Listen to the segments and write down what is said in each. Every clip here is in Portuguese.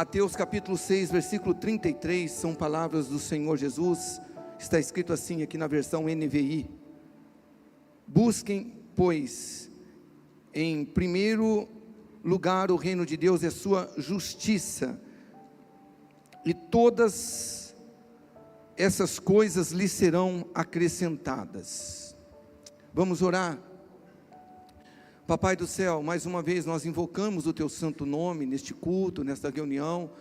Mateus capítulo 6, versículo 33, são palavras do Senhor Jesus. Está escrito assim aqui na versão NVI: busquem, pois, em primeiro lugar o reino de Deus e a sua justiça, e todas essas coisas lhe serão acrescentadas. Vamos orar. Papai do céu, mais uma vez nós invocamos o teu santo nome neste culto, nesta reunião,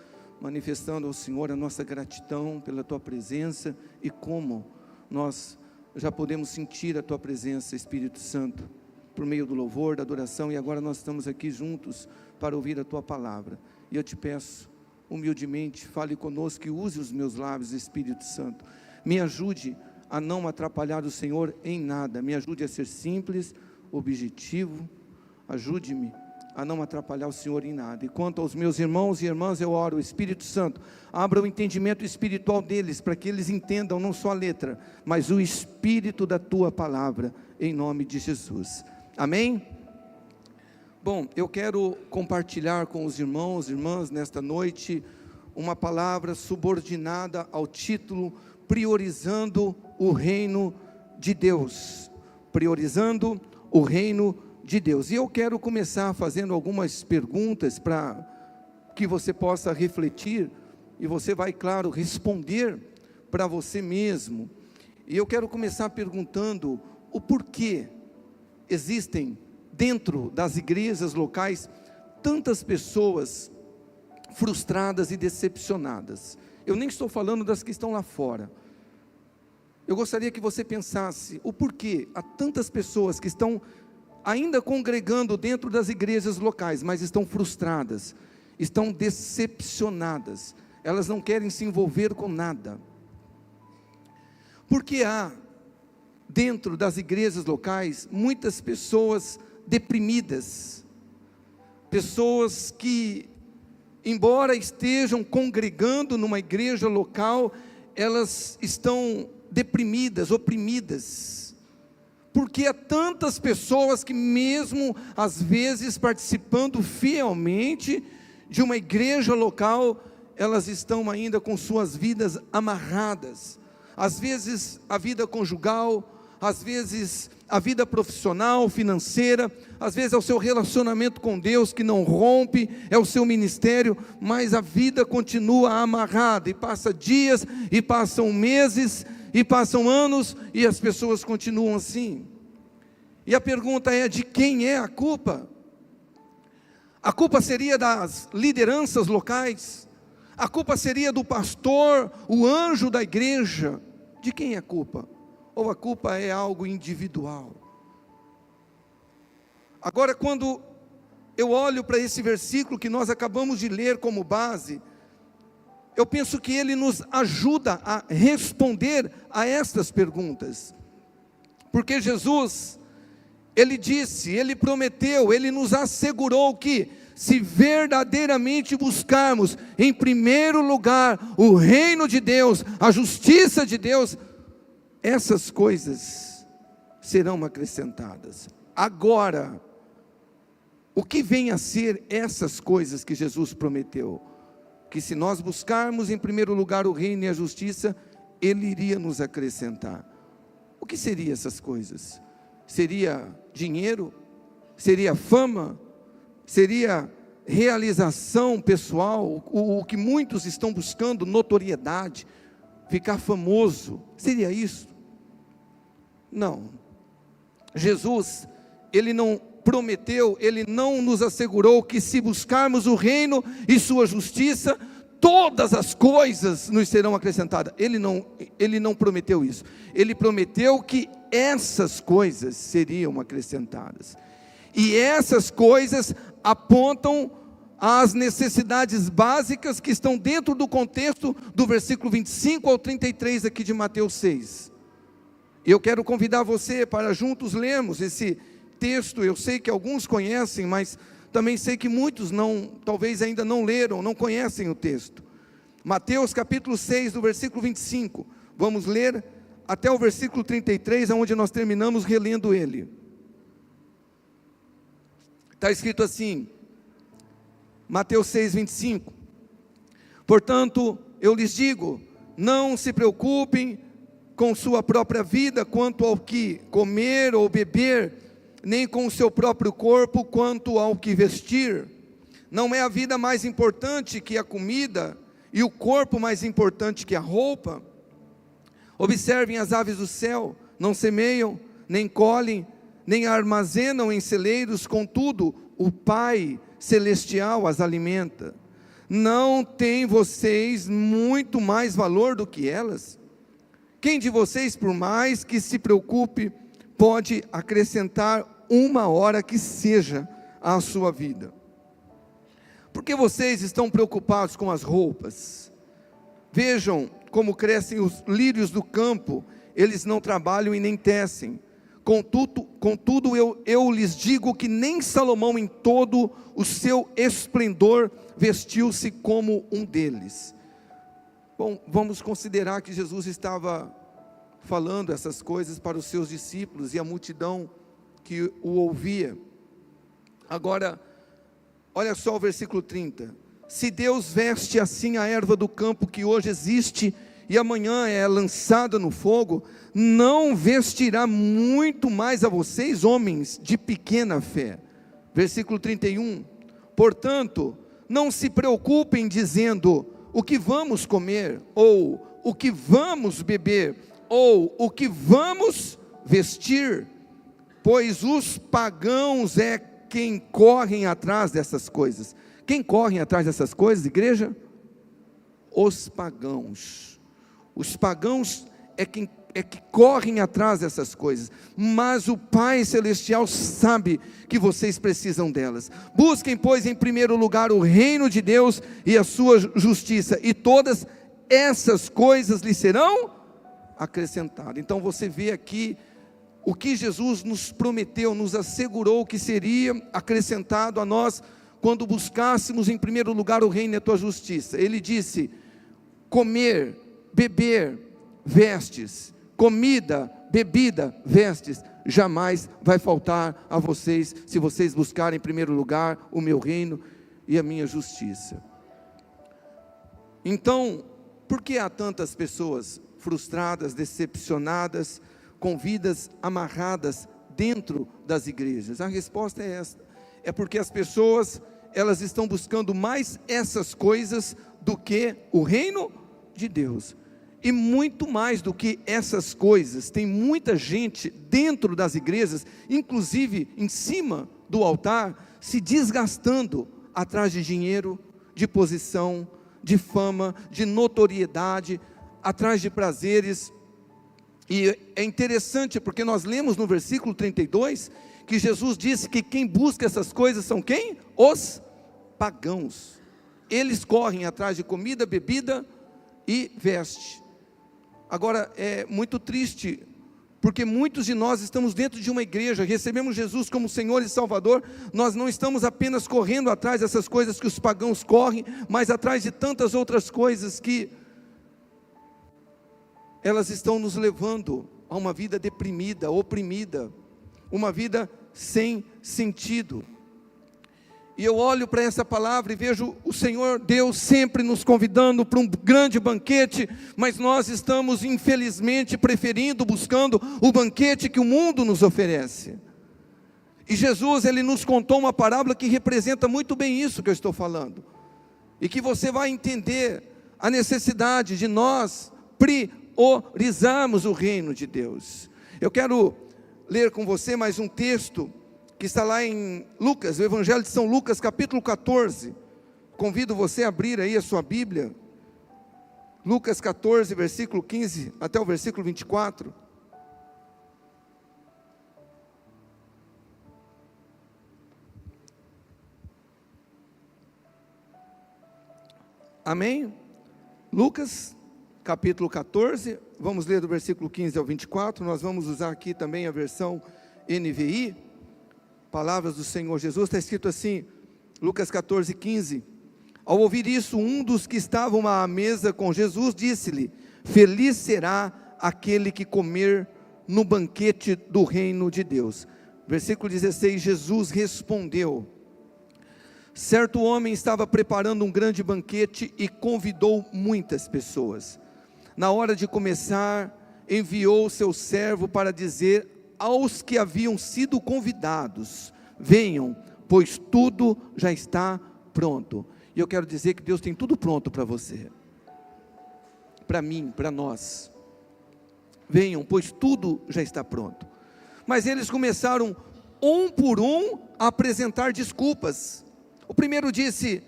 manifestando ao Senhor a nossa gratidão pela tua presença, e como nós já podemos sentir a tua presença, Espírito Santo, por meio do louvor, da adoração, e agora nós estamos aqui juntos para ouvir a tua palavra. E eu te peço, humildemente, fale conosco e use os meus lábios, Espírito Santo. Me ajude a não atrapalhar o Senhor em nada, me ajude a ser simples, objetivo, ajude-me a não atrapalhar o Senhor em nada. E quanto aos meus irmãos e irmãs, eu oro, Espírito Santo, abra o entendimento espiritual deles, para que eles entendam não só a letra, mas o espírito da tua palavra, em nome de Jesus, amém? Bom, eu quero compartilhar com os irmãos e irmãs nesta noite, uma palavra subordinada ao título, priorizando o reino de Deus, priorizando o reino de Deus. E eu quero começar fazendo algumas perguntas para que você possa refletir, e você vai, claro, responder para você mesmo. E eu quero começar perguntando o porquê existem dentro das igrejas locais tantas pessoas frustradas e decepcionadas. Eu nem estou falando das que estão lá fora. Eu gostaria que você pensasse o porquê há tantas pessoas que estão ainda congregando dentro das igrejas locais, mas estão frustradas, estão decepcionadas, elas não querem se envolver com nada. Porque há dentro das igrejas locais muitas pessoas deprimidas, pessoas que, embora estejam congregando numa igreja local, elas estão deprimidas, oprimidas, porque há tantas pessoas que, mesmo às vezes participando fielmente de uma igreja local, elas estão ainda com suas vidas amarradas, às vezes a vida conjugal, às vezes a vida profissional, financeira, às vezes é o seu relacionamento com Deus que não rompe, é o seu ministério, mas a vida continua amarrada, e passa dias, e passam meses, e passam anos, e as pessoas continuam assim. E a pergunta é: de quem é a culpa? A culpa seria das lideranças locais? A culpa seria do pastor, o anjo da igreja? De quem é a culpa? Ou a culpa é algo individual? Agora, quando eu olho para esse versículo que nós acabamos de ler como base, eu penso que ele nos ajuda a responder a estas perguntas, porque Jesus, ele disse, ele prometeu, ele nos assegurou que, se verdadeiramente buscarmos em primeiro lugar o reino de Deus, a justiça de Deus, essas coisas serão acrescentadas. Agora, o que vem a ser essas coisas que Jesus prometeu? Que se nós buscarmos em primeiro lugar o reino e a justiça, Ele iria nos acrescentar. O que seriam essas coisas? Seria dinheiro? Seria fama? Seria realização pessoal? O que muitos estão buscando, notoriedade, ficar famoso, seria isso? Não. Jesus, Ele não prometeu, Ele não nos assegurou que, se buscarmos o reino e sua justiça, todas as coisas nos serão acrescentadas. Ele não prometeu isso. Ele prometeu que essas coisas seriam acrescentadas, e essas coisas apontam às necessidades básicas que estão dentro do contexto do versículo 25 ao 33 aqui de Mateus 6. Eu quero convidar você para juntos lermos esse texto. Eu sei que alguns conhecem, mas também sei que muitos talvez ainda não leram, não conhecem o texto. Mateus capítulo 6, do versículo 25, vamos ler até o versículo 33, onde nós terminamos relendo ele. Está escrito assim, Mateus 6, 25: Portanto, eu lhes digo, não se preocupem com sua própria vida quanto ao que comer ou beber, nem com o seu próprio corpo quanto ao que vestir. Não é a vida mais importante que a comida, e o corpo mais importante que a roupa? Observem as aves do céu, não semeiam, nem colhem, nem armazenam em celeiros, contudo, o Pai Celestial as alimenta. Não tem vocês muito mais valor do que elas? Quem de vocês, por mais que se preocupe, pode acrescentar uma hora que seja à sua vida? Porque vocês estão preocupados com as roupas? Vejam como crescem os lírios do campo, eles não trabalham e nem tecem. Contudo eu lhes digo que nem Salomão em todo o seu esplendor vestiu-se como um deles. Bom, vamos considerar que Jesus estava falando essas coisas para os seus discípulos e a multidão que o ouvia. Agora, olha só o versículo 30. Se Deus veste assim a erva do campo que hoje existe e amanhã é lançada no fogo, não vestirá muito mais a vocês, homens de pequena fé? Versículo 31. Portanto, não se preocupem dizendo, o que vamos comer? Ou o que vamos beber? Ou o que vamos vestir? Pois os pagãos é quem correm atrás dessas coisas. Quem corre atrás dessas coisas, igreja? Os pagãos. Os pagãos é que correm atrás dessas coisas, mas o Pai Celestial sabe que vocês precisam delas. Busquem, pois, em primeiro lugar o reino de Deus e a sua justiça, e todas essas coisas lhe serão acrescentadas. Então você vê aqui o que Jesus nos prometeu, nos assegurou que seria acrescentado a nós, quando buscássemos em primeiro lugar o reino e a tua justiça. Ele disse, comer, beber, vestes, comida, bebida, vestes, jamais vai faltar a vocês, se vocês buscarem em primeiro lugar o meu reino e a minha justiça. Então, por que há tantas pessoas frustradas, decepcionadas, com vidas amarradas dentro das igrejas? A resposta é esta, é porque as pessoas, elas estão buscando mais essas coisas do que o reino de Deus. E muito mais do que essas coisas, tem muita gente dentro das igrejas, inclusive em cima do altar, se desgastando atrás de dinheiro, de posição, de fama, de notoriedade, atrás de prazeres. E é interessante porque nós lemos no versículo 32, que Jesus disse que quem busca essas coisas são quem? Os pagãos. Eles correm atrás de comida, bebida e veste. Agora, é muito triste, porque muitos de nós estamos dentro de uma igreja, recebemos Jesus como Senhor e Salvador, nós não estamos apenas correndo atrás dessas coisas que os pagãos correm, mas atrás de tantas outras coisas que elas estão nos levando a uma vida deprimida, oprimida, uma vida sem sentido. E eu olho para essa palavra e vejo o Senhor Deus sempre nos convidando para um grande banquete, mas nós estamos infelizmente preferindo, buscando o banquete que o mundo nos oferece. E Jesus, Ele nos contou uma parábola que representa muito bem isso que eu estou falando, e que você vai entender a necessidade de nós priorizarmos o reino de Deus. Eu quero ler com você mais um texto, que está lá em Lucas, o Evangelho de São Lucas, capítulo 14, convido você a abrir aí a sua Bíblia, Lucas 14, versículo 15, até o versículo 24, amém? Lucas, capítulo 14, vamos ler do versículo 15 ao 24, nós vamos usar aqui também a versão NVI, palavras do Senhor Jesus, está escrito assim, Lucas 14, 15, ao ouvir isso, um dos que estavam à mesa com Jesus, disse-lhe, feliz será aquele que comer no banquete do reino de Deus. Versículo 16, Jesus respondeu, Certo homem estava preparando um grande banquete e convidou muitas pessoas. Na hora de começar, enviou seu servo para dizer aos que haviam sido convidados: venham, pois tudo já está pronto. E eu quero dizer que Deus tem tudo pronto para você, para mim, para nós. Venham, pois tudo já está pronto. Mas eles começaram, um por um, a apresentar desculpas. O primeiro disse: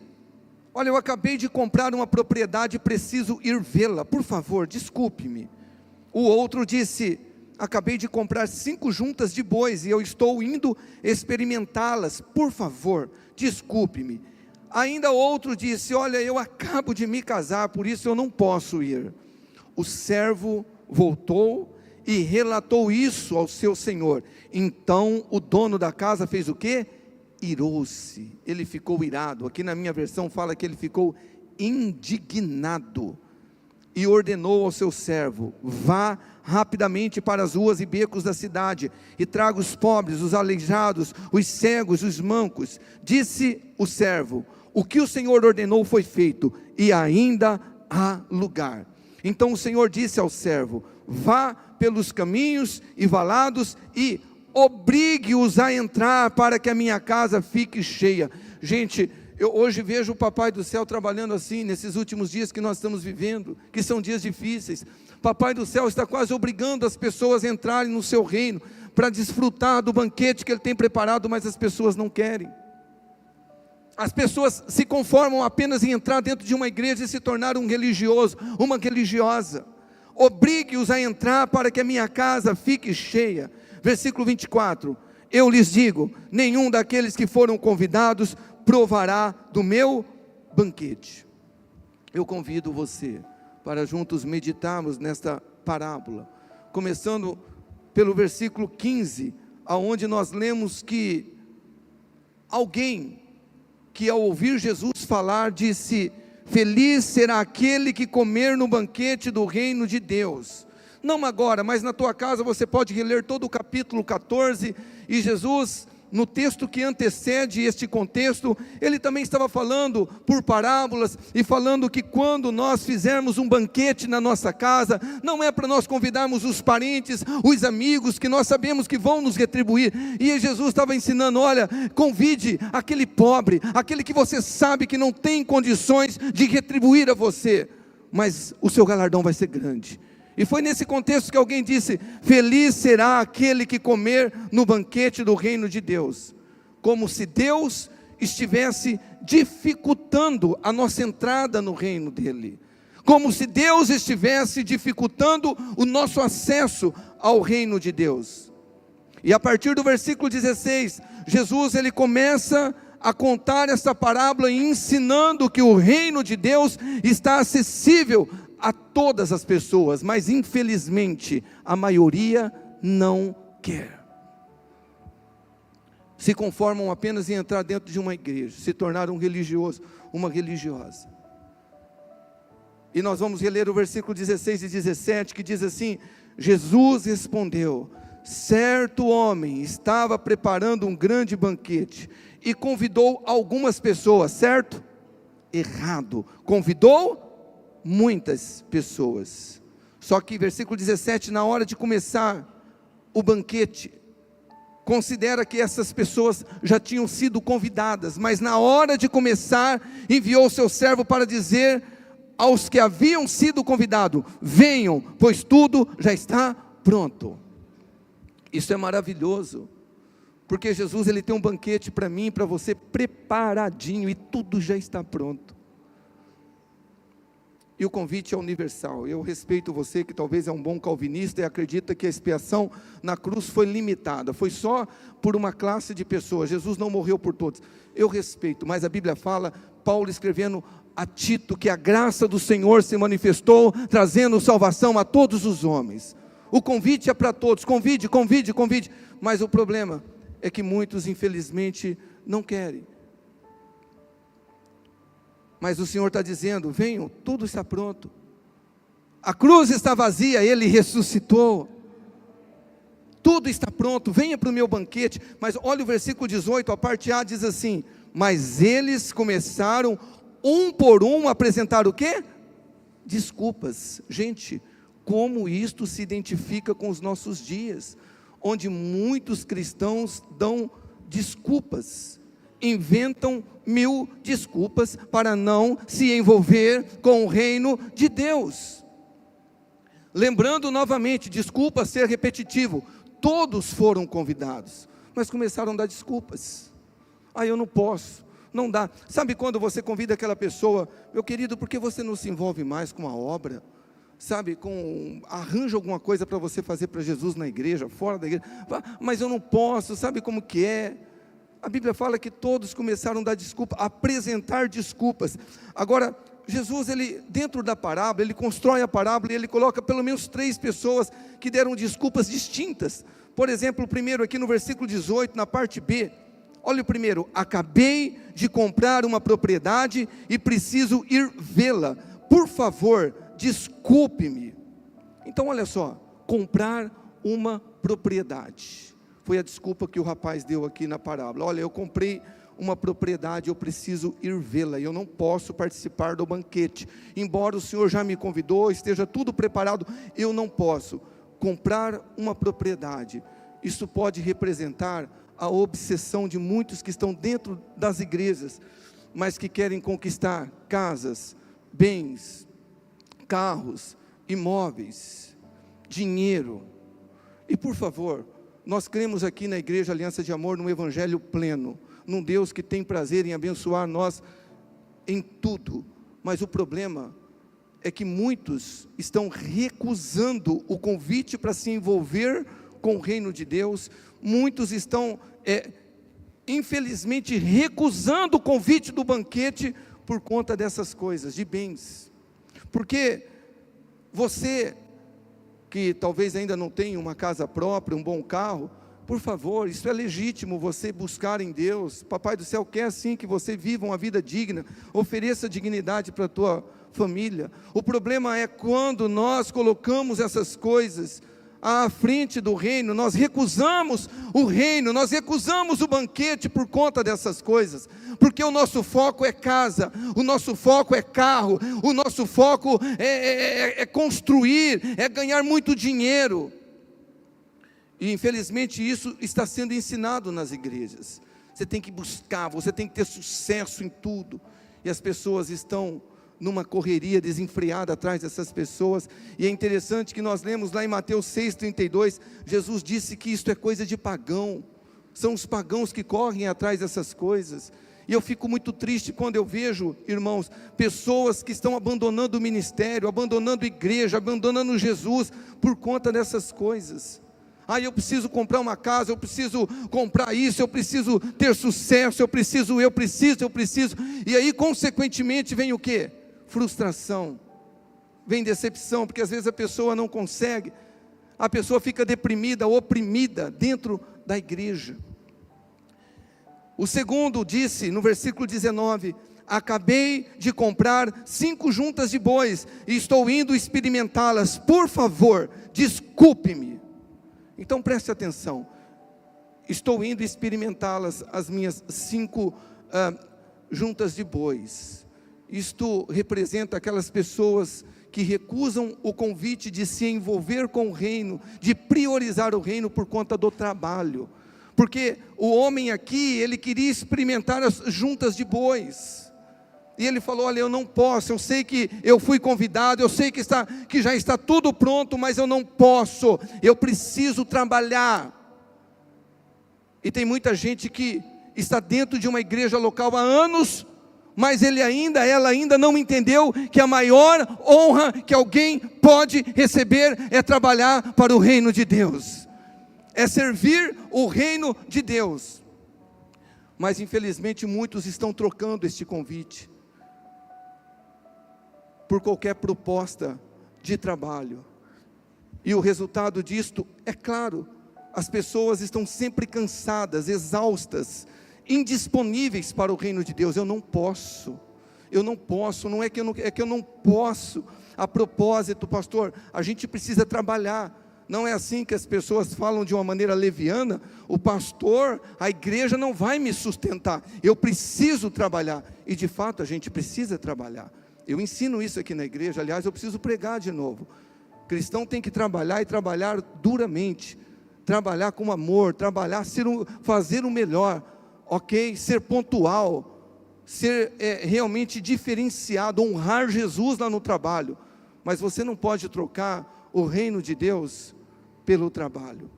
olha, eu acabei de comprar uma propriedade e preciso ir vê-la, por favor, desculpe-me. O outro disse: acabei de comprar 5 juntas de bois e eu estou indo experimentá-las, por favor, desculpe-me. Ainda outro disse: olha, eu acabo de me casar, por isso eu não posso ir. O servo voltou e relatou isso ao seu senhor. Então o dono da casa fez o quê? Irou-se, ele ficou irado. Aqui na minha versão fala que ele ficou indignado, e ordenou ao seu servo: vá rapidamente para as ruas e becos da cidade, e traga os pobres, os aleijados, os cegos, os mancos. Disse o servo: o que o Senhor ordenou foi feito, e ainda há lugar. Então o Senhor disse ao servo: vá pelos caminhos e valados, e obrigue-os a entrar, para que a minha casa fique cheia. Gente, eu hoje vejo o Papai do Céu trabalhando assim, nesses últimos dias que nós estamos vivendo, que são dias difíceis. Papai do Céu está quase obrigando as pessoas a entrarem no seu reino, para desfrutar do banquete que Ele tem preparado, mas as pessoas não querem. As pessoas se conformam apenas em entrar dentro de uma igreja e se tornar um religioso, uma religiosa. Obrigue-os a entrar, para que a minha casa fique cheia. Versículo 24, eu lhes digo: nenhum daqueles que foram convidados provará do meu banquete. Eu convido você para juntos meditarmos nesta parábola, começando pelo versículo 15, aonde nós lemos que alguém que ao ouvir Jesus falar disse: feliz será aquele que comer no banquete do reino de Deus. Não agora, mas na tua casa você pode reler todo o capítulo 14, e Jesus, no texto que antecede este contexto, ele também estava falando por parábolas, e falando que quando nós fizermos um banquete na nossa casa, não é para nós convidarmos os parentes, os amigos, que nós sabemos que vão nos retribuir. E Jesus estava ensinando: olha, convide aquele pobre, aquele que você sabe que não tem condições de retribuir a você, mas o seu galardão vai ser grande. E foi nesse contexto que alguém disse: feliz será aquele que comer no banquete do reino de Deus. Como se Deus estivesse dificultando a nossa entrada no reino dele, como se Deus estivesse dificultando o nosso acesso ao reino de Deus. E a partir do versículo 16, Jesus ele começa a contar essa parábola, ensinando que o reino de Deus está acessível a todas as pessoas, mas infelizmente a maioria não quer. Se conformam apenas em entrar dentro de uma igreja, se tornar um religioso, uma religiosa. E nós vamos reler o versículo 16 e 17, que diz assim: Jesus respondeu: certo homem estava preparando um grande banquete e convidou algumas pessoas, certo? Errado, convidou muitas pessoas. Só que versículo 17, na hora de começar o banquete, considera que essas pessoas já tinham sido convidadas, mas na hora de começar, enviou o seu servo para dizer aos que haviam sido convidados: venham, pois tudo já está pronto. Isso é maravilhoso, porque Jesus ele tem um banquete para mim e para você preparadinho, e tudo já está pronto. E o convite é universal. Eu respeito você que talvez é um bom calvinista e acredita que a expiação na cruz foi limitada, foi só por uma classe de pessoas. Jesus não morreu por todos. Eu respeito, mas a Bíblia fala, Paulo escrevendo a Tito, que a graça do Senhor se manifestou, trazendo salvação a todos os homens. O convite é para todos, convide, mas o problema é que muitos infelizmente não querem. Mas o Senhor está dizendo: venham, tudo está pronto. A cruz está vazia, Ele ressuscitou. Tudo está pronto, venha para o meu banquete. Mas olha o versículo 18, a parte A diz assim: Mas eles começaram, um por um, a apresentar o quê? Desculpas. Gente, como isto se identifica com os nossos dias, onde muitos cristãos dão desculpas, inventam 1000 desculpas para não se envolver com o reino de Deus. Lembrando novamente, desculpa ser repetitivo, todos foram convidados, mas começaram a dar desculpas. Eu não posso, não dá. Sabe quando você convida aquela pessoa, meu querido, por que você não se envolve mais com a obra? Sabe, arranja alguma coisa para você fazer para Jesus na igreja, fora da igreja. Mas eu não posso, sabe como que é? A Bíblia fala que todos começaram a dar desculpa, a apresentar desculpas. Agora, Jesus, dentro da parábola, ele constrói a parábola e ele coloca pelo menos 3 pessoas que deram desculpas distintas. Por exemplo, o primeiro aqui no versículo 18, na parte B, olha o primeiro: acabei de comprar uma propriedade e preciso ir vê-la, por favor, desculpe-me. Então olha só, comprar uma propriedade, foi a desculpa que o rapaz deu aqui na parábola. Olha, eu comprei uma propriedade, eu preciso ir vê-la, e eu não posso participar do banquete, embora o Senhor já me convidou, esteja tudo preparado, eu não posso. Comprar uma propriedade, isso pode representar a obsessão de muitos que estão dentro das igrejas, mas que querem conquistar casas, bens, carros, imóveis, dinheiro. E por favor, nós cremos aqui na Igreja Aliança de Amor, num Evangelho pleno, num Deus que tem prazer em abençoar nós em tudo, mas o problema é que muitos estão recusando o convite para se envolver com o reino de Deus. Muitos estão, infelizmente, recusando o convite do banquete por conta dessas coisas, de bens. Porque você, que talvez ainda não tenha uma casa própria, um bom carro, por favor, isso é legítimo, você buscar em Deus. Papai do céu quer sim que você viva uma vida digna, ofereça dignidade para a tua família. O problema é quando nós colocamos essas coisas à frente do reino, nós recusamos o reino, nós recusamos o banquete por conta dessas coisas, porque o nosso foco é casa, o nosso foco é carro, o nosso foco é construir, é ganhar muito dinheiro. E infelizmente isso está sendo ensinado nas igrejas. Você tem que buscar, você tem que ter sucesso em tudo, e as pessoas estão numa correria desenfreada atrás dessas pessoas. E é interessante que nós lemos lá em Mateus 6,32, Jesus disse que isto é coisa de pagão, são os pagãos que correm atrás dessas coisas. E eu fico muito triste quando eu vejo, irmãos, pessoas que estão abandonando o ministério, abandonando a igreja, abandonando Jesus, por conta dessas coisas. Eu preciso comprar uma casa, eu preciso comprar isso, eu preciso ter sucesso, eu preciso, e aí consequentemente vem o quê? Frustração, vem decepção, porque às vezes a pessoa não consegue, a pessoa fica deprimida, oprimida dentro da igreja. O segundo disse no versículo 19: acabei de comprar 5 juntas de bois e estou indo experimentá-las, por favor, desculpe-me. Então preste atenção, estou indo experimentá-las, as minhas 5 juntas de bois. Isto representa aquelas pessoas que recusam o convite de se envolver com o reino, de priorizar o reino por conta do trabalho. Porque o homem aqui, ele queria experimentar as juntas de bois, e ele falou: olha, eu não posso, eu sei que eu fui convidado, eu sei que já está tudo pronto, mas eu não posso, eu preciso trabalhar. E tem muita gente que está dentro de uma igreja local há anos, mas ela ainda não entendeu que a maior honra que alguém pode receber é trabalhar para o reino de Deus, é servir o reino de Deus. Mas infelizmente muitos estão trocando este convite por qualquer proposta de trabalho, e o resultado disto é claro: as pessoas estão sempre cansadas, exaustas, indisponíveis para o reino de Deus. Eu não posso, não é que eu não posso. A propósito, pastor, a gente precisa trabalhar, Não é assim que as pessoas falam de uma maneira leviana. O pastor, a igreja não vai me sustentar, eu preciso trabalhar. E de fato a gente precisa trabalhar. Eu ensino isso aqui na igreja, aliás eu preciso pregar de novo. O cristão tem que trabalhar e trabalhar duramente, trabalhar com amor, trabalhar, fazer o melhor, ok? Ser pontual, ser realmente diferenciado, honrar Jesus lá no trabalho. Mas você não pode trocar o reino de Deus pelo trabalho.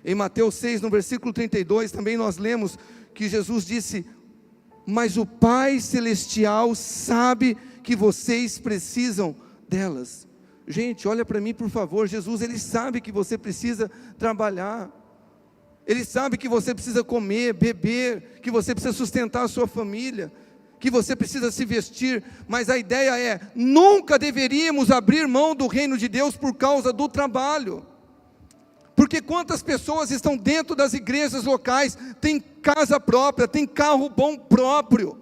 Em Mateus 6, no versículo 32, também nós lemos que Jesus disse: mas o Pai Celestial sabe que vocês precisam delas. Gente, olha para mim por favor, Jesus, Ele sabe que você precisa trabalhar, Ele sabe que você precisa comer, beber, que você precisa sustentar a sua família, que você precisa se vestir, mas a ideia é, nunca deveríamos abrir mão do reino de Deus por causa do trabalho. Porque quantas pessoas estão dentro das igrejas locais, tem casa própria, tem carro bom próprio,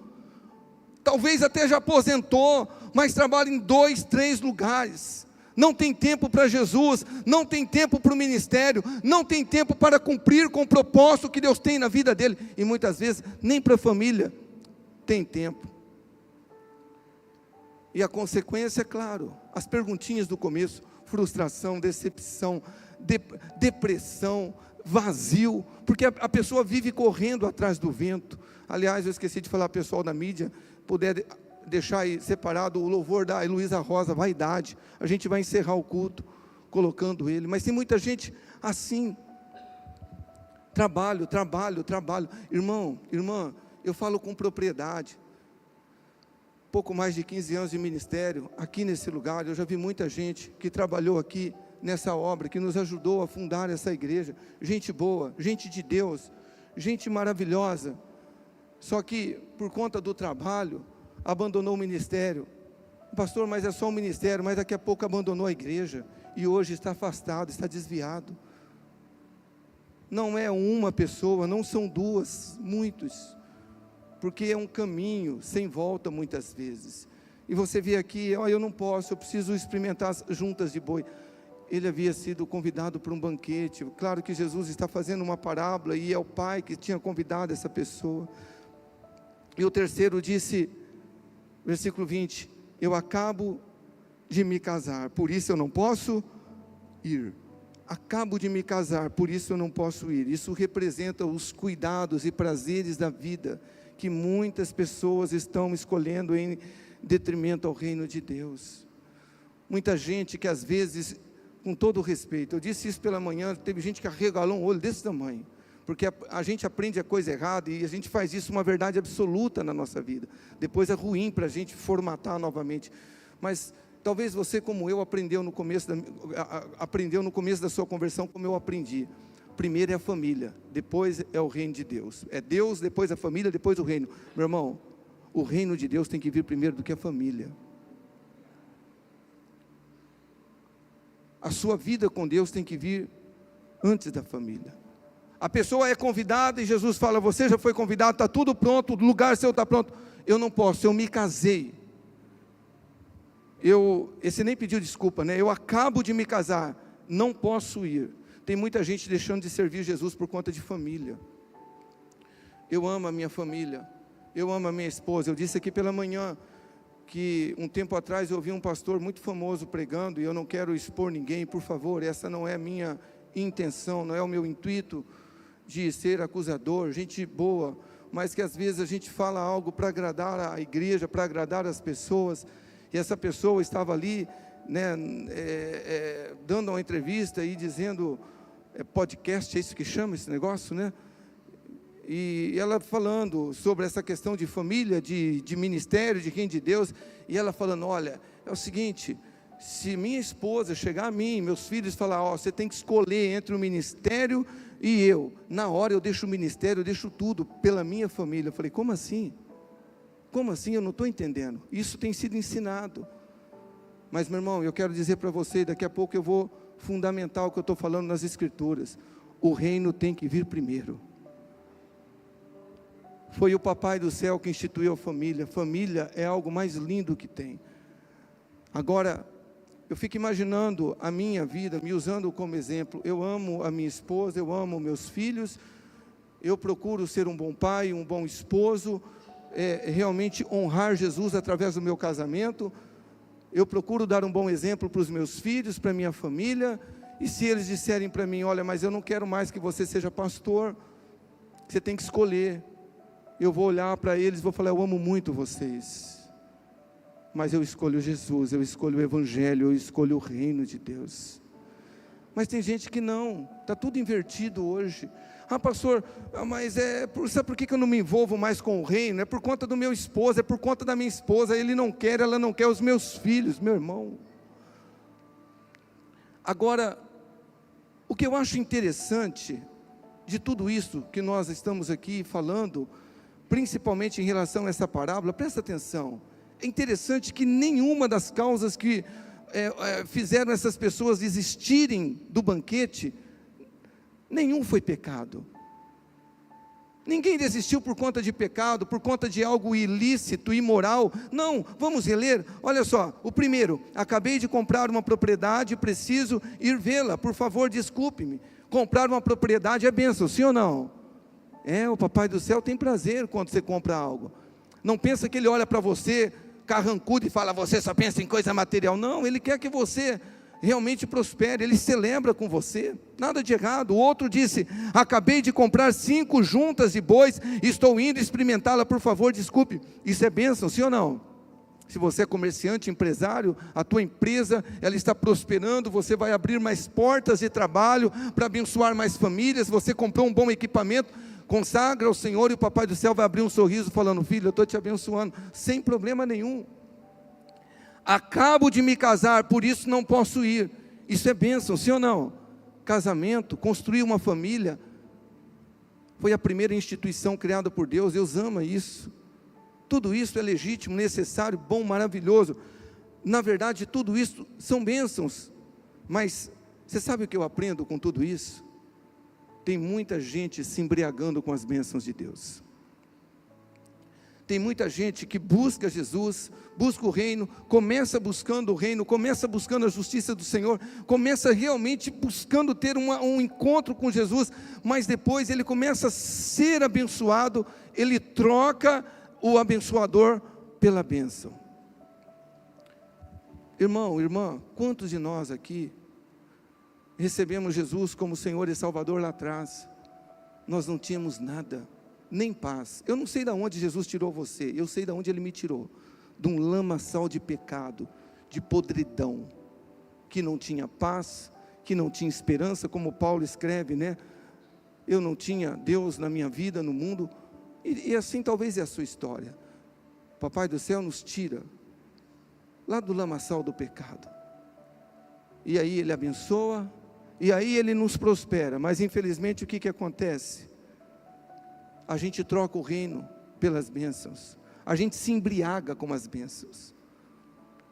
talvez até já aposentou, mas trabalha em 2, 3 lugares, não tem tempo para Jesus, não tem tempo para o ministério, não tem tempo para cumprir com o propósito que Deus tem na vida dele, e muitas vezes nem para a família tem tempo. E a consequência é claro, as perguntinhas do começo: frustração, decepção, depressão, vazio, porque a pessoa vive correndo atrás do vento. Aliás, eu esqueci de falar, pessoal da mídia, puder deixar aí separado o louvor da Heloísa Rosa, Vaidade, a gente vai encerrar o culto colocando ele, mas tem muita gente assim, trabalho, irmão, irmã, eu falo com propriedade, pouco mais de 15 anos de ministério, aqui nesse lugar, eu já vi muita gente que trabalhou aqui, nessa obra, que nos ajudou a fundar essa igreja, gente boa, gente de Deus, gente maravilhosa, só que por conta do trabalho, abandonou o ministério. Pastor, mas é só um ministério, mas daqui a pouco abandonou a igreja, e hoje está afastado, está desviado. Não é uma pessoa, não são duas, muitos, porque é um caminho sem volta muitas vezes, e você vê aqui, eu não posso, eu preciso experimentar as juntas de boi. Ele havia sido convidado para um banquete, claro que Jesus está fazendo uma parábola, e é o pai que tinha convidado essa pessoa, e o terceiro disse, versículo 20, eu acabo de me casar, por isso eu não posso ir, acabo de me casar, por isso eu não posso ir. Isso representa os cuidados e prazeres da vida, que muitas pessoas estão escolhendo em detrimento ao reino de Deus, muita gente que às vezes, com todo o respeito, eu disse isso pela manhã, teve gente que arregalou um olho desse tamanho, porque a gente aprende a coisa errada, e a gente faz isso uma verdade absoluta na nossa vida, depois é ruim para a gente formatar novamente, mas talvez você como eu aprendeu no começo da sua conversão, como eu aprendi, primeiro é a família, depois é o reino de Deus, é Deus, depois a família, depois o reino. Meu irmão, o reino de Deus tem que vir primeiro do que a família. A sua vida com Deus tem que vir antes da família. A pessoa é convidada e Jesus fala, você já foi convidado, está tudo pronto, o lugar seu está pronto. Eu não posso, eu me casei. Esse nem pediu desculpa, né? Eu acabo de me casar, não posso ir. Tem muita gente deixando de servir Jesus por conta de família. Eu amo a minha família, eu amo a minha esposa. Eu disse aqui pela manhã, que um tempo atrás eu ouvi um pastor muito famoso pregando, e eu não quero expor ninguém, por favor, essa não é a minha intenção, não é o meu intuito de ser acusador, gente boa, mas que às vezes a gente fala algo para agradar a igreja, para agradar as pessoas, e essa pessoa estava ali, né, dando uma entrevista e dizendo, podcast, é isso que chama esse negócio, né? E ela falando sobre essa questão de família, de ministério, de reino de Deus, e ela falando, olha, é o seguinte, se minha esposa chegar a mim, meus filhos falar, você tem que escolher entre o ministério e eu, na hora eu deixo o ministério, eu deixo tudo pela minha família. Eu falei, como assim? Como assim? Eu não estou entendendo. Isso tem sido ensinado. Mas meu irmão, eu quero dizer para você, daqui a pouco eu vou fundamentar o que eu estou falando nas escrituras, o reino tem que vir primeiro. Foi o papai do céu que instituiu a família. Família é algo mais lindo que tem. Agora, eu fico imaginando a minha vida, me usando como exemplo. Eu amo a minha esposa, eu amo meus filhos, eu procuro ser um bom pai, um bom esposo, realmente honrar Jesus através do meu casamento. Eu procuro dar um bom exemplo para os meus filhos, para a minha família. E se eles disserem para mim, olha, mas eu não quero mais que você seja pastor, você tem que escolher. Eu vou olhar para eles e vou falar, eu amo muito vocês, mas eu escolho Jesus, eu escolho o Evangelho, eu escolho o reino de Deus. Mas tem gente que não, está tudo invertido hoje. Ah, pastor, mas sabe por que eu não me envolvo mais com o reino? É por conta do meu esposo, é por conta da minha esposa, ele não quer, ela não quer, os meus filhos, meu irmão. Agora, o que eu acho interessante de tudo isso que nós estamos aqui falando, principalmente em relação a essa parábola, presta atenção, é interessante que nenhuma das causas que fizeram essas pessoas desistirem do banquete, nenhum foi pecado. Ninguém desistiu por conta de pecado, por conta de algo ilícito, imoral. Não, vamos reler, olha só, o primeiro, acabei de comprar uma propriedade, preciso ir vê-la, por favor desculpe-me. Comprar uma propriedade é bênção, sim ou não? O papai do céu tem prazer quando você compra algo. Não pensa que ele olha para você carrancudo e fala, você só pensa em coisa material. Não, ele quer que você realmente prospere, ele celebra com você, nada de errado. O outro disse, acabei de comprar 5 juntas de bois, estou indo experimentá-la, por favor desculpe. Isso é bênção, sim ou não? Se você é comerciante, empresário, a tua empresa, ela está prosperando, você vai abrir mais portas de trabalho, para abençoar mais famílias, você comprou um bom equipamento, consagra ao Senhor, e o papai do céu vai abrir um sorriso, falando, filho, eu estou te abençoando, sem problema nenhum. Acabo de me casar, por isso não posso ir. Isso é bênção, sim ou não? Casamento, construir uma família, foi a primeira instituição criada por Deus, Deus ama isso. Tudo isso é legítimo, necessário, bom, maravilhoso. Na verdade, tudo isso são bênçãos. Mas, você sabe o que eu aprendo com tudo isso? Tem muita gente se embriagando com as bênçãos de Deus. Tem muita gente que busca Jesus, busca o reino, começa buscando o reino, começa buscando a justiça do Senhor, começa realmente buscando ter um encontro com Jesus, mas depois ele começa a ser abençoado, ele troca o abençoador pela bênção. Irmão, irmã, quantos de nós aqui recebemos Jesus como Senhor e Salvador lá atrás? Nós não tínhamos nada, nem paz. Eu não sei de onde Jesus tirou você, eu sei de onde Ele me tirou, de um lamaçal de pecado, de podridão, que não tinha paz, que não tinha esperança, como Paulo escreve, né? Eu não tinha Deus na minha vida, no mundo, e assim talvez é a sua história. O papai do céu nos tira lá do lamaçal do pecado, e aí Ele abençoa, e aí Ele nos prospera. Mas infelizmente o que acontece? A gente troca o reino pelas bênçãos, a gente se embriaga com as bênçãos.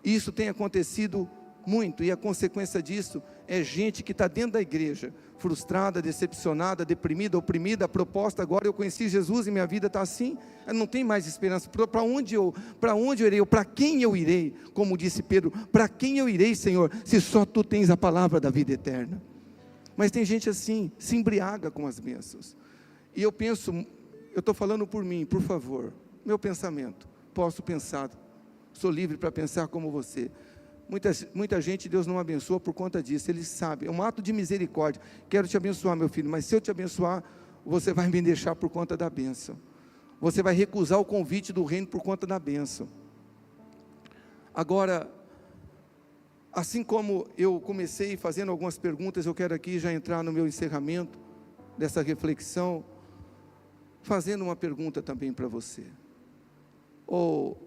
Isso tem acontecido muito, e a consequência disso é gente que está dentro da igreja, frustrada, decepcionada, deprimida, oprimida. A proposta agora, eu conheci Jesus e minha vida está assim, não tem mais esperança. Para onde eu irei? Para quem eu irei? Como disse Pedro, para quem eu irei, Senhor, se só Tu tens a palavra da vida eterna? Mas tem gente assim, se embriaga com as bênçãos. E eu penso, eu estou falando por mim, por favor, meu pensamento, posso pensar, sou livre para pensar como você. Muita gente Deus não abençoa por conta disso. Ele sabe, é um ato de misericórdia. Quero te abençoar, meu filho, mas se eu te abençoar, você vai me deixar por conta da bênção. Você vai recusar o convite do reino por conta da bênção. Agora, assim como eu comecei fazendo algumas perguntas, eu quero aqui já entrar no meu encerramento dessa reflexão, fazendo uma pergunta também para você, ou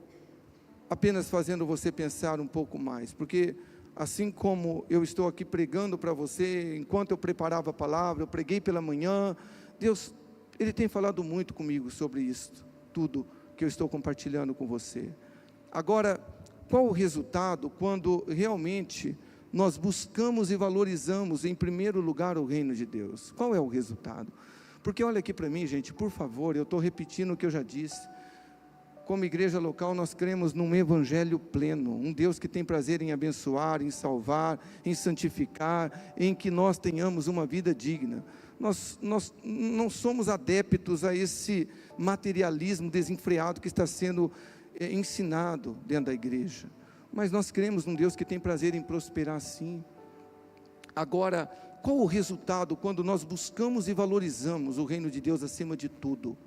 apenas fazendo você pensar um pouco mais, porque assim como eu estou aqui pregando para você, enquanto eu preparava a palavra, eu preguei pela manhã, Deus, Ele tem falado muito comigo sobre isso, tudo que eu estou compartilhando com você. Agora, qual o resultado quando realmente nós buscamos e valorizamos em primeiro lugar o reino de Deus? Qual é o resultado? Porque olha aqui para mim, gente, por favor, eu estou repetindo o que eu já disse. como igreja local, nós cremos num evangelho pleno, um Deus que tem prazer em abençoar, em salvar, em santificar, em que nós tenhamos uma vida digna. Nós não somos adeptos a esse materialismo desenfreado que está sendo ensinado dentro da igreja, mas nós cremos num Deus que tem prazer em prosperar, sim. Agora, qual o resultado quando nós buscamos e valorizamos o reino de Deus acima de tudo?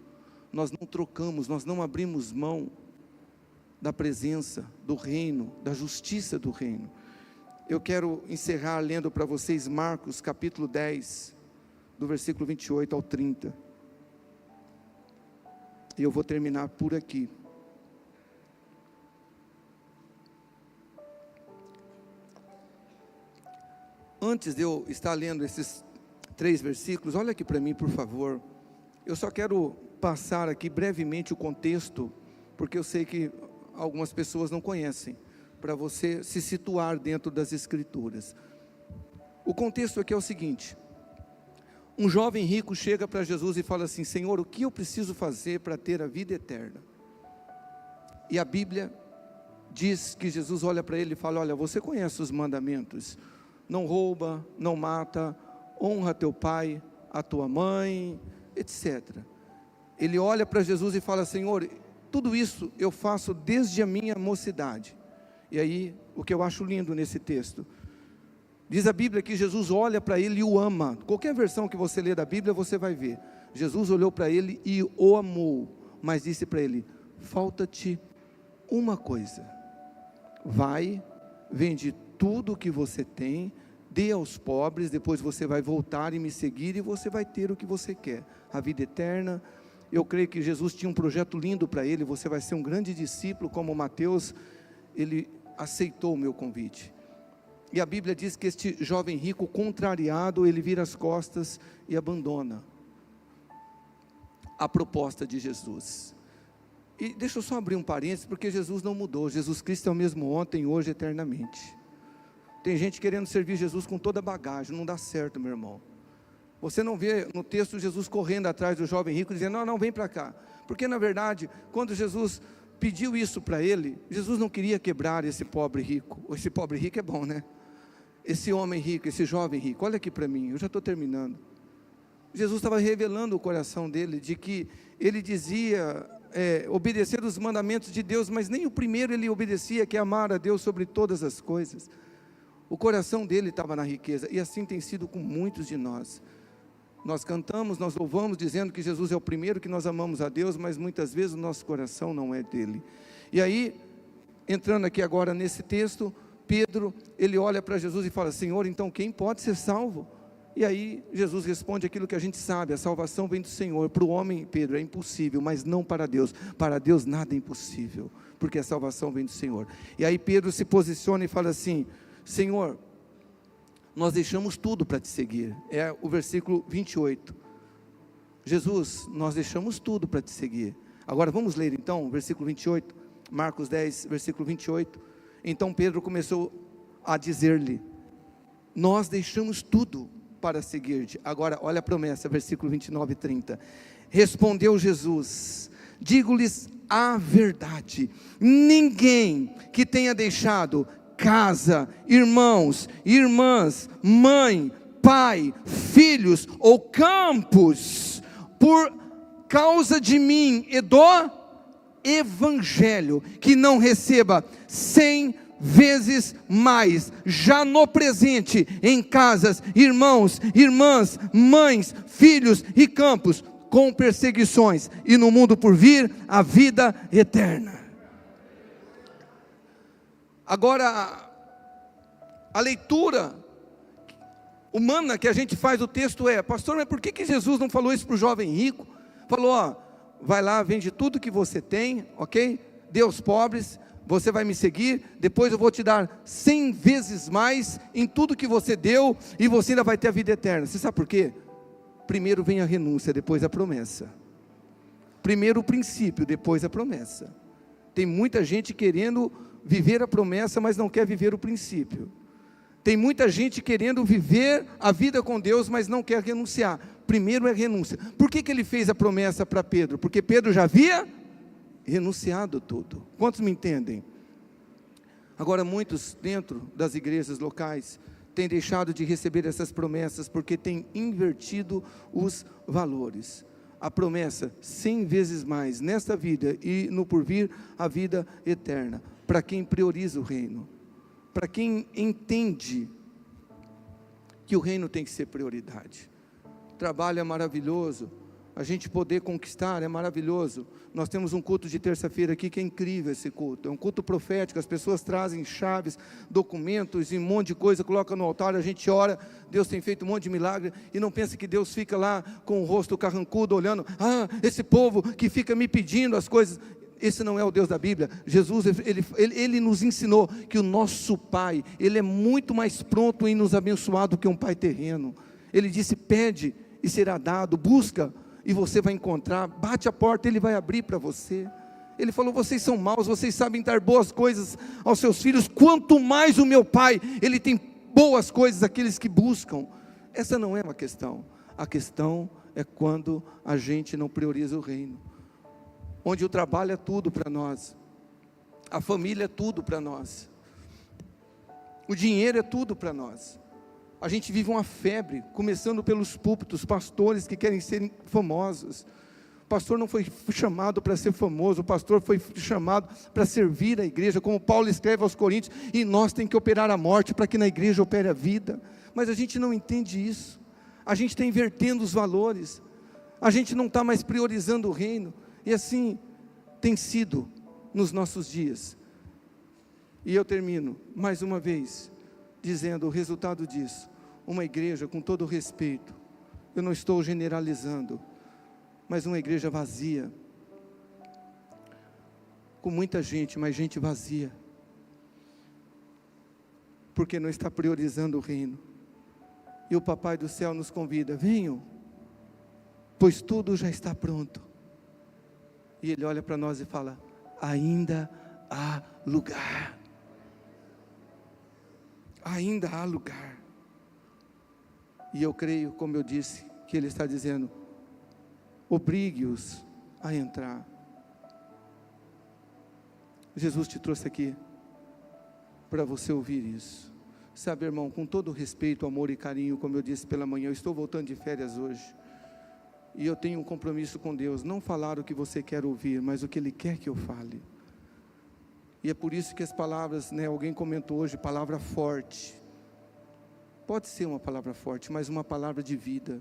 Nós não trocamos, nós não abrimos mão da presença do reino, da justiça do reino. Eu quero encerrar lendo para vocês Marcos capítulo 10, do versículo 28 ao 30. E eu vou terminar por aqui. Antes de eu estar lendo esses 3 versículos, olha aqui para mim, por favor. Eu só quero passar aqui brevemente o contexto, porque eu sei que algumas pessoas não conhecem, para você se situar dentro das Escrituras. O contexto aqui é o seguinte: um jovem rico chega para Jesus e fala assim: Senhor, o que eu preciso fazer para ter a vida eterna? E a Bíblia diz que Jesus olha para ele e fala: olha, você conhece os mandamentos, não rouba, não mata, honra teu pai, a tua mãe, etc. Ele olha para Jesus e fala: Senhor, tudo isso eu faço desde a minha mocidade. E aí, o que eu acho lindo nesse texto, diz a Bíblia que Jesus olha para ele e o ama. Qualquer versão que você lê da Bíblia, você vai ver, Jesus olhou para ele e o amou, mas disse para ele: falta-te uma coisa, vai, vende tudo o que você tem, dê aos pobres, depois você vai voltar e me seguir, e você vai ter o que você quer, a vida eterna. Eu creio que Jesus tinha um projeto lindo para ele: você vai ser um grande discípulo como Mateus. Ele aceitou o meu convite. E a Bíblia diz que este jovem rico, contrariado, ele vira as costas e abandona a proposta de Jesus. E deixa eu só abrir um parênteses, porque Jesus não mudou. Jesus Cristo é o mesmo ontem, hoje, eternamente. Tem gente querendo servir Jesus com toda a bagagem, não dá certo, meu irmão. Você não vê no texto Jesus correndo atrás do jovem rico, dizendo: não, vem para cá. Porque na verdade, quando Jesus pediu isso para ele, Jesus não queria quebrar esse pobre rico. Esse pobre rico é bom, né? Esse homem rico, esse jovem rico. Olha aqui para mim, eu já estou terminando. Jesus estava revelando o coração dele, de que ele dizia obedecer os mandamentos de Deus, mas nem o primeiro ele obedecia, que é amar a Deus sobre todas as coisas. O coração dele estava na riqueza, e assim tem sido com muitos de nós. Nós cantamos, nós louvamos, dizendo que Jesus é o primeiro, que nós amamos a Deus, mas muitas vezes o nosso coração não é dele. E aí, entrando aqui agora nesse texto, Pedro, ele olha para Jesus e fala: Senhor, então quem pode ser salvo? E aí Jesus responde aquilo que a gente sabe: a salvação vem do Senhor. Para o homem, Pedro, é impossível, mas não para Deus. Para Deus nada é impossível, porque a salvação vem do Senhor. E aí Pedro se posiciona e fala assim: Senhor, nós deixamos tudo para te seguir. É o versículo 28. Jesus, nós deixamos tudo para te seguir. Agora vamos ler então o versículo 28, Marcos 10, versículo 28. Então Pedro começou a dizer-lhe: nós deixamos tudo para seguir-te. Agora olha a promessa, versículo 29 e 30. Respondeu Jesus: digo-lhes a verdade, ninguém que tenha deixado casa, irmãos, irmãs, mãe, pai, filhos ou campos, por causa de mim e do evangelho, que não receba 100 vezes mais, já no presente, em casas, irmãos, irmãs, mães, filhos e campos, com perseguições, e no mundo por vir, a vida eterna. Agora, a leitura humana que a gente faz do texto é: pastor, mas por que Jesus não falou isso para o jovem rico? Falou: ó, vai lá, vende tudo que você tem, ok? Dê aos pobres, você vai me seguir, depois eu vou te dar 100 vezes mais em tudo que você deu, e você ainda vai ter a vida eterna. Você sabe por quê? Primeiro vem a renúncia, depois a promessa. Primeiro o princípio, depois a promessa. Tem muita gente querendo viver a promessa, mas não quer viver o princípio. Tem muita gente querendo viver a vida com Deus, mas não quer renunciar. Primeiro é renúncia. Por que ele fez a promessa para Pedro? Porque Pedro já havia renunciado tudo. Quantos me entendem? Agora, muitos dentro das igrejas locais têm deixado de receber essas promessas porque têm invertido os valores. A promessa 100 vezes mais nesta vida e no porvir a vida eterna, para quem prioriza o reino, para quem entende que o reino tem que ser prioridade. Trabalho é maravilhoso, a gente poder conquistar é maravilhoso. Nós temos um culto de terça-feira aqui que é incrível esse culto, é um culto profético, as pessoas trazem chaves, documentos e um monte de coisa, colocam no altar, a gente ora, Deus tem feito um monte de milagre, e não pensa que Deus fica lá com o rosto carrancudo, olhando, esse povo que fica me pedindo as coisas. Esse não é o Deus da Bíblia. Jesus, ele nos ensinou que o nosso Pai, Ele é muito mais pronto em nos abençoar do que um pai terreno. Ele disse, pede e será dado, busca e você vai encontrar, bate a porta, Ele vai abrir para você. Ele falou, vocês são maus, vocês sabem dar boas coisas aos seus filhos, quanto mais o meu Pai, Ele tem boas coisas àqueles que buscam. Essa não é uma questão, a questão é quando a gente não prioriza o reino, onde o trabalho é tudo para nós, a família é tudo para nós, o dinheiro é tudo para nós. A gente vive uma febre, começando pelos púlpitos, pastores que querem ser famosos. O pastor não foi chamado para ser famoso, o pastor foi chamado para servir a igreja, como Paulo escreve aos Coríntios, e nós temos que operar a morte para que na igreja opere a vida. Mas a gente não entende isso, a gente está invertendo os valores, a gente não está mais priorizando o reino, e assim tem sido nos nossos dias. E eu termino mais uma vez dizendo o resultado disso, uma igreja com todo o respeito, eu não estou generalizando, mas uma igreja vazia, com muita gente, mas gente vazia, porque não está priorizando o reino. E o Papai do céu nos convida, venham, pois tudo já está pronto. E Ele olha para nós e fala, ainda há lugar. Ainda há lugar. E eu creio, como eu disse, que Ele está dizendo, obrigue-os a entrar. Jesus te trouxe aqui para você ouvir isso. Sabe, irmão, com todo respeito, amor e carinho, como eu disse pela manhã, eu estou voltando de férias hoje, e eu tenho um compromisso com Deus, não falar o que você quer ouvir, mas o que Ele quer que eu fale. E é por isso que as palavras, alguém comentou hoje, palavra forte, pode ser uma palavra forte, mas uma palavra de vida,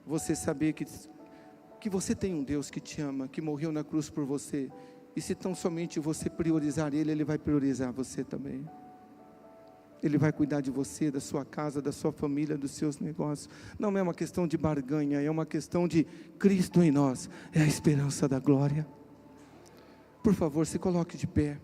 você saber que você tem um Deus que te ama, que morreu na cruz por você, e se tão somente você priorizar Ele, Ele vai priorizar você também. Ele vai cuidar de você, da sua casa, da sua família, dos seus negócios. Não é uma questão de barganha, é uma questão de Cristo em nós, é a esperança da glória. Por favor, se coloque de pé.